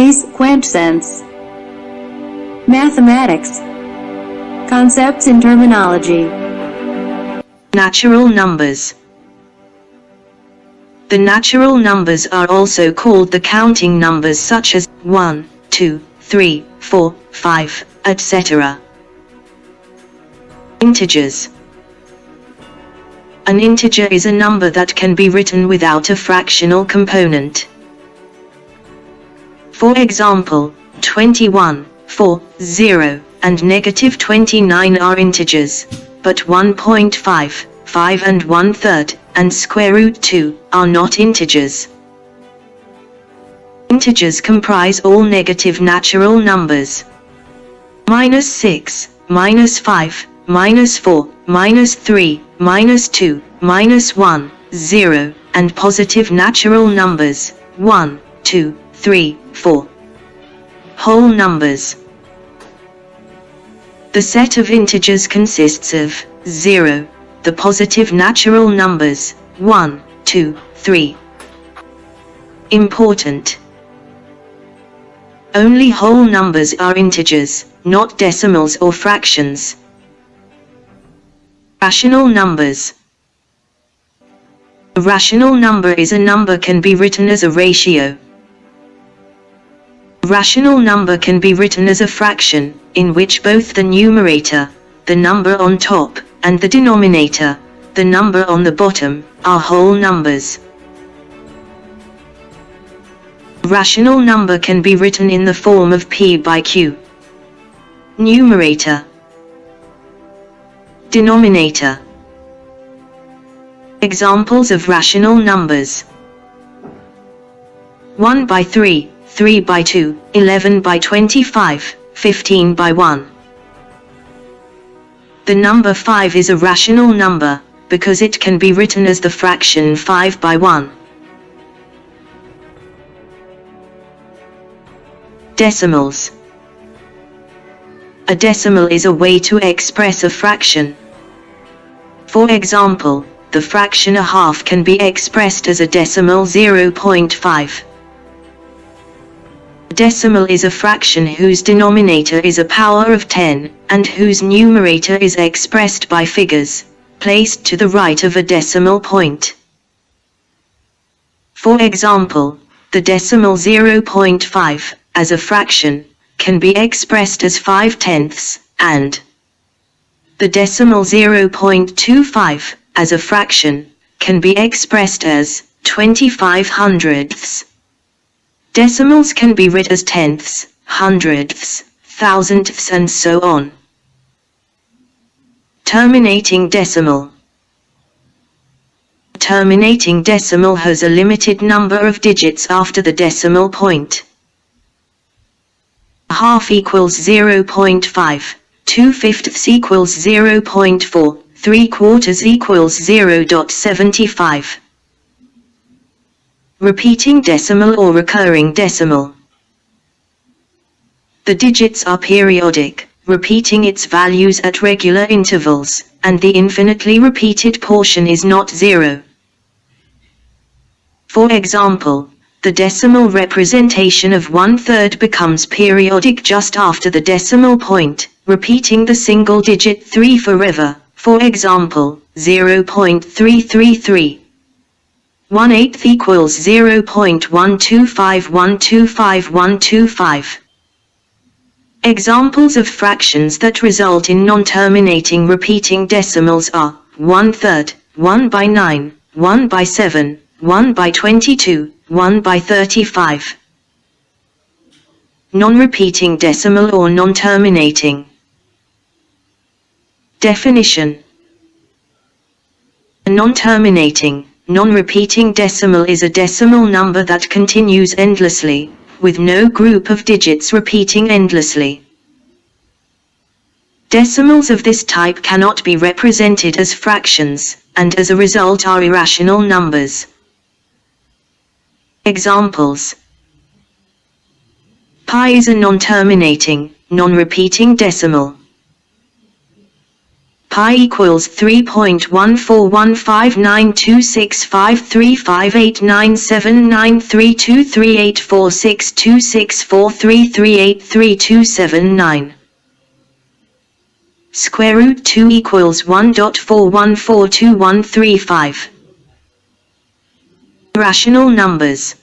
Today's Quant Sense. Mathematics. Concepts and terminology. Natural numbers. The natural numbers are also called the counting numbers, such as 1, 2, 3, 4, 5, etc. Integers. An integer is a number that can be written without a fractional component. For example, 21, 4, 0, and -29 are integers, but 1.5, 5 and 1/3, and square root 2, are not integers. Integers comprise all negative natural numbers. -6, -5, -4, -3, -2, -1, 0, and positive natural numbers, 1, 2, 3, 4. Whole numbers. The set of integers consists of 0, the positive natural numbers, 1, 2, 3. Important. Only whole numbers are integers, not decimals or fractions. Rational numbers. A rational number is a number can be written as a ratio. A rational number can be written as a fraction, in which both the numerator, the number on top, and the denominator, the number on the bottom, are whole numbers. A rational number can be written in the form of P by Q. Numerator. Denominator. Examples of rational numbers: 1 by 3, 3 by 2, 11 by 25, 15 by 1. The number 5 is a rational number, because it can be written as the fraction 5 by 1. Decimals. A decimal is a way to express a fraction. For example, the fraction a half can be expressed as a decimal 0.5. A decimal is a fraction whose denominator is a power of 10, and whose numerator is expressed by figures, placed to the right of a decimal point. For example, the decimal 0.5, as a fraction, can be expressed as 5/10, and the decimal 0.25, as a fraction, can be expressed as 25/100ths. Decimals can be written as tenths, hundredths, thousandths, and so on. Terminating decimal. A terminating decimal has a limited number of digits after the decimal point. A half equals 0.5, 2/5 equals 0.4, 3/4 equals 0.75. Repeating decimal or recurring decimal. The digits are periodic, repeating its values at regular intervals, and the infinitely repeated portion is not zero. For example, the decimal representation of 1/3 becomes periodic just after the decimal point, repeating the single digit 3 forever. For example, 0.333. 1/8 equals 0.125125. Examples of fractions that result in non-terminating repeating decimals are 1/3, 1 by 9, 1 by 7, 1 by 22, 1 by 35. Non-repeating decimal or non-terminating. Definition. A non-terminating, non-repeating decimal is a decimal number that continues endlessly, with no group of digits repeating endlessly. Decimals of this type cannot be represented as fractions, and as a result are irrational numbers. Examples. Pi is a non-terminating, non-repeating decimal. pi equals 3.141592653589793238462643383283279. Square root 2 equals 1.41422135. Rational numbers.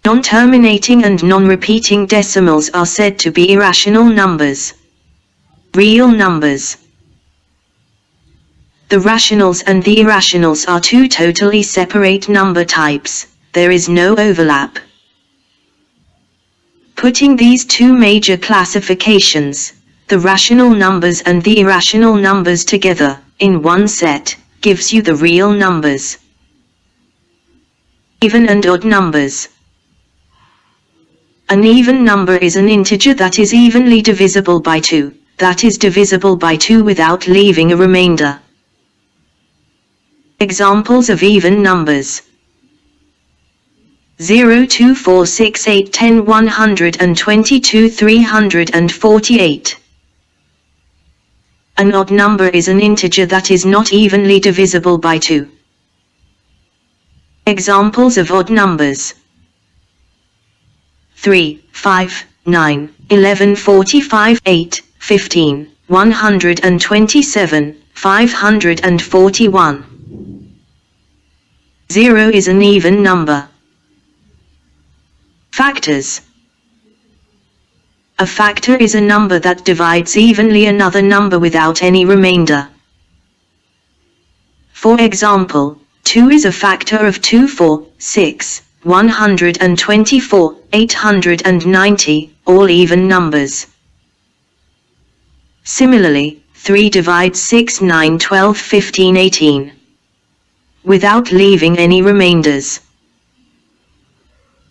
Non-terminating and non-repeating decimals are said to be irrational numbers. Real numbers. The rationals and the irrationals are two totally separate number types. There is no overlap. Putting these two major classifications, the rational numbers and the irrational numbers together, in one set, gives you the real numbers. Even and odd numbers. An even number is an integer that is evenly divisible by 2, that is divisible by 2 without leaving a remainder. Examples of even numbers: 0, 2, 4, 6, 8, 10, 122, 348. An odd number is an integer that is not evenly divisible by 2. Examples of odd numbers: 3, 5, 9, 11, 45, 8, 15, 127, 541. 0 is an even number. Factors. A factor is a number that divides evenly another number without any remainder. For example, 2 is a factor of 2, 4, 6, 124, 890, all even numbers. Similarly, 3 divides 6, 9, 12, 15, 18. Without leaving any remainders.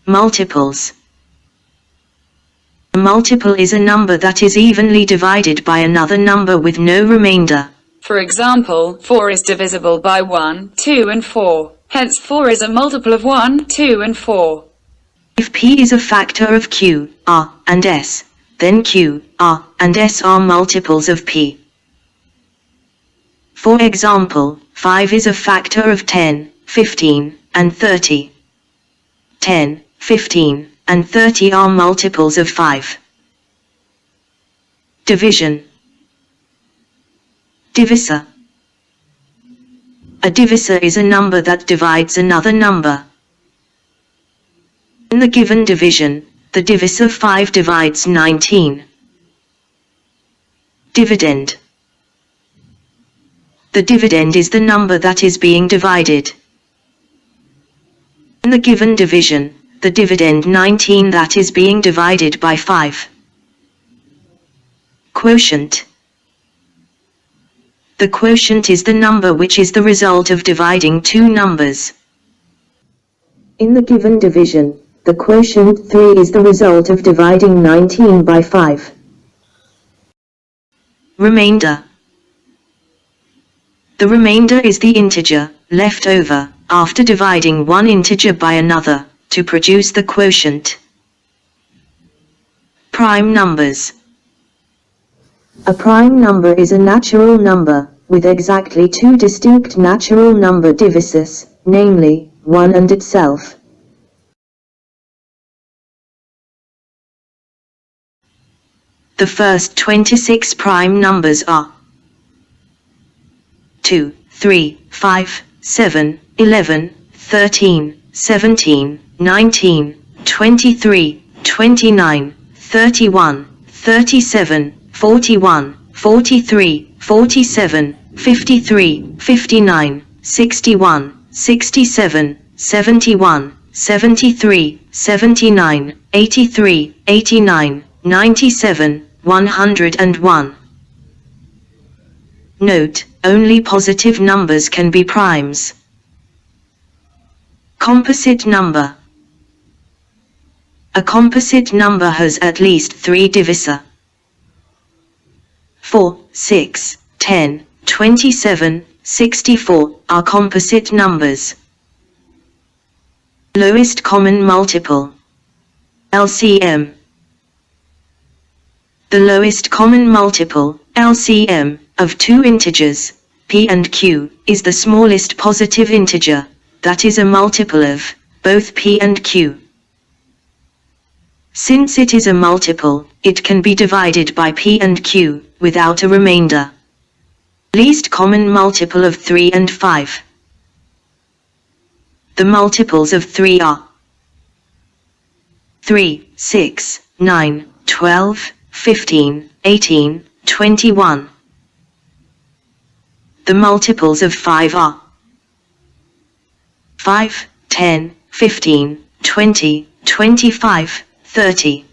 Multiples. A multiple is a number that is evenly divided by another number with no remainder. For example, 4 is divisible by 1, 2 and 4. Hence 4 is a multiple of 1, 2 and 4. If P is a factor of Q, R, and S, then Q, R, and S are multiples of P. For example, 5 is a factor of 10, 15, and 30. 10, 15, and 30 are multiples of 5. Division. Divisor. A divisor is a number that divides another number. In the given division, the divisor 5 divides 19. Dividend. The dividend is the number that is being divided. In the given division, the dividend 19 that is being divided by 5. Quotient. The quotient is the number which is the result of dividing two numbers. In the given division, the quotient 3 is the result of dividing 19 by 5. Remainder. The remainder is the integer left over after dividing one integer by another to produce the quotient. Prime numbers. A prime number is a natural number with exactly two distinct natural number divisors, namely 1 and itself. The first 26 prime numbers are 2, 3, 5, 7, 11, 13, 17, 19, 23, 29, 31, 37, 41, 43, 47, 53, 59, 61, 67, 71, 73, 79, 83, 89, 97, 101. Note, only positive numbers can be primes. Composite number. A composite number has at least 3 divisor. 4, 6, 10, 27, 64 are composite numbers. Lowest common multiple. LCM. The lowest common multiple, LCM, of two integers, p and q, is the smallest positive integer, that is a multiple of both p and q. Since it is a multiple, it can be divided by p and q, without a remainder. Least common multiple of 3 and 5. The multiples of 3 are 3, 6, 9, 12, 15, 18, 21. The multiples of 5 are 5, 10, 15, 20, 25, 30.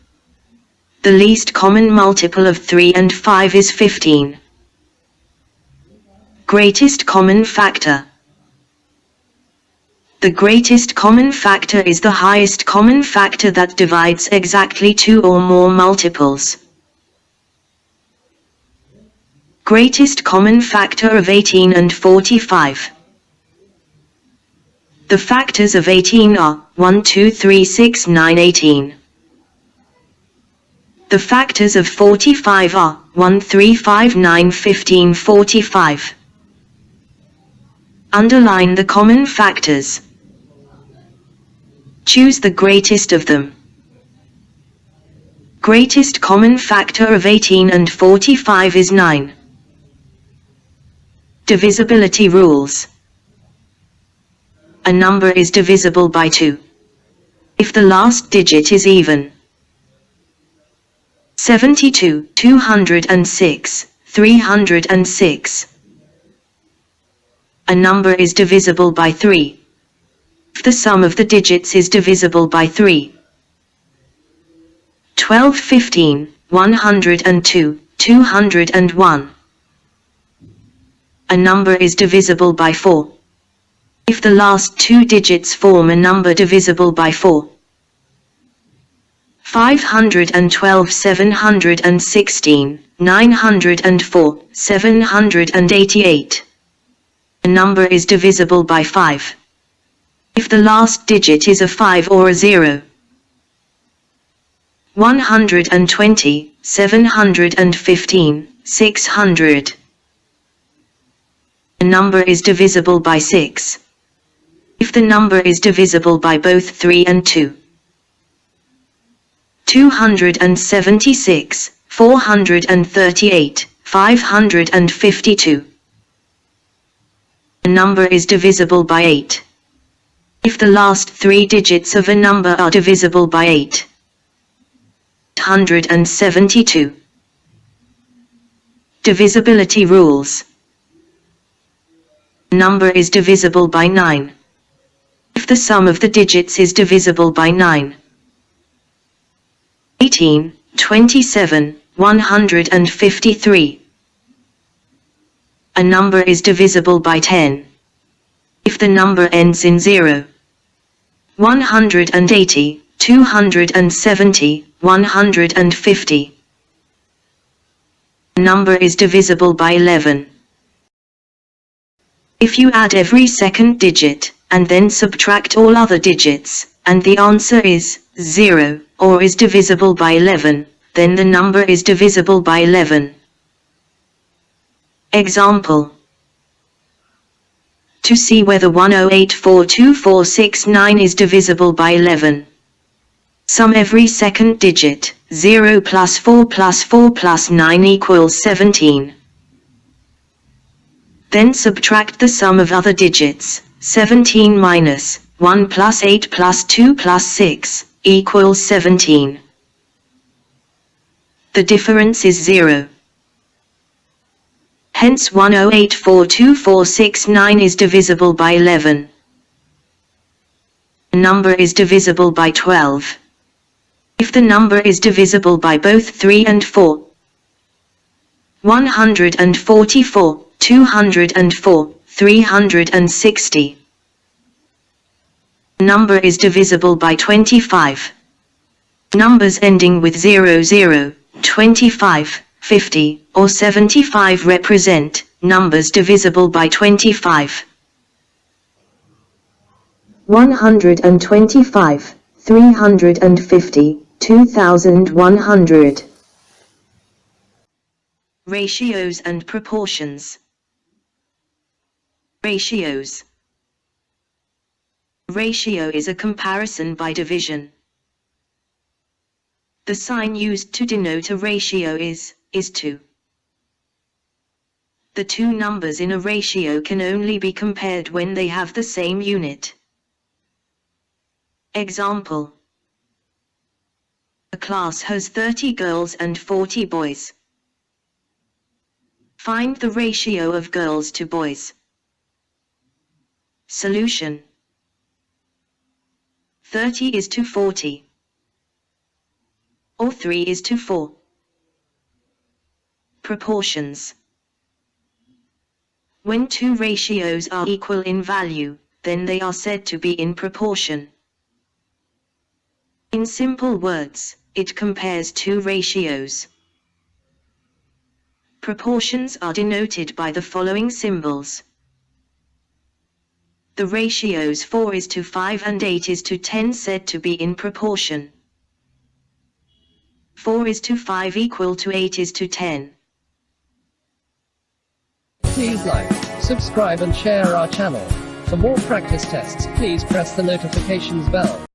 The least common multiple of 3 and 5 is 15. Greatest common factor. The greatest common factor is the highest common factor that divides exactly two or more multiples. Greatest common factor of 18 and 45. The factors of 18 are 1, 2, 3, 6, 9, 18. The factors of 45 are 1, 3, 5, 9, 15, 45. Underline the common factors. Choose the greatest of them. Greatest common factor of 18 and 45 is 9. Divisibility rules. A number is divisible by 2 if the last digit is even. 72, 206, 306. A number is divisible by 3 if the sum of the digits is divisible by 3. 12, 15, 102, 201. A number is divisible by 4 if the last two digits form a number divisible by 4. 512, 716, 904, 788. A number is divisible by 5 if the last digit is a 5 or a 0. 120, 715, 600. A number is divisible by 6 if the number is divisible by both 3 and 2. 276, 438, 552. A number is divisible by 8 if the last three digits of a number are divisible by 8. 872. Divisibility rules. A number is divisible by 9 if the sum of the digits is divisible by 9. 18, 27, 153. A number is divisible by 10 if the number ends in 0. 180, 270, 150. A number is divisible by 11 if you add every second digit and then subtract all other digits, and the answer is 0, or is divisible by 11, then the number is divisible by 11. Example. To see whether 108,42469 is divisible by 11. Sum every second digit. 0 plus 4 plus 4 plus 9 equals 17. Then subtract the sum of other digits. 17 minus 1 plus 8 plus 2 plus 6 equals 17. The difference is 0. Hence 108,42469 is divisible by 11. A number is divisible by 12 if the number is divisible by both 3 and 4. 144, 204, 360. A number is divisible by 25. Numbers ending with 00, 25, 50, or 75 represent numbers divisible by 25. 125, 350, 2100. Ratios and proportions. Ratios. Ratio is a comparison by division. The sign used to denote a ratio is to. The two numbers in a ratio can only be compared when they have the same unit. Example. A class has 30 girls and 40 boys. Find the ratio of girls to boys. Solution. 30 is to 40. Or 3 is to 4. Proportions. When two ratios are equal in value, then they are said to be in proportion. In simple words, it compares two ratios. Proportions are denoted by the following symbols. The ratios 4 is to 5 and 8 is to 10 said to be in proportion. 4 is to 5 equal to 8 is to 10. Please like, subscribe and share our channel. For more practice tests, please press the notifications bell.